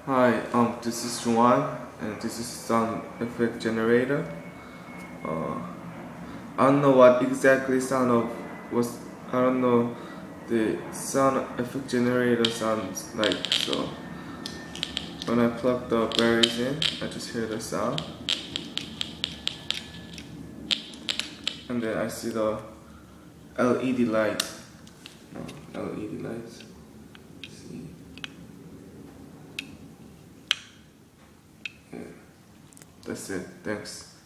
Hi, this is Juan, and this is sound effect generator. Uh, I don't know what exactly sound of was. I don't know the sound effect generator sounds like. So when I plug the berries in, I just hear the sound, and then I see the LED light. No, LED lights. See, yeah, that's it. Thanks.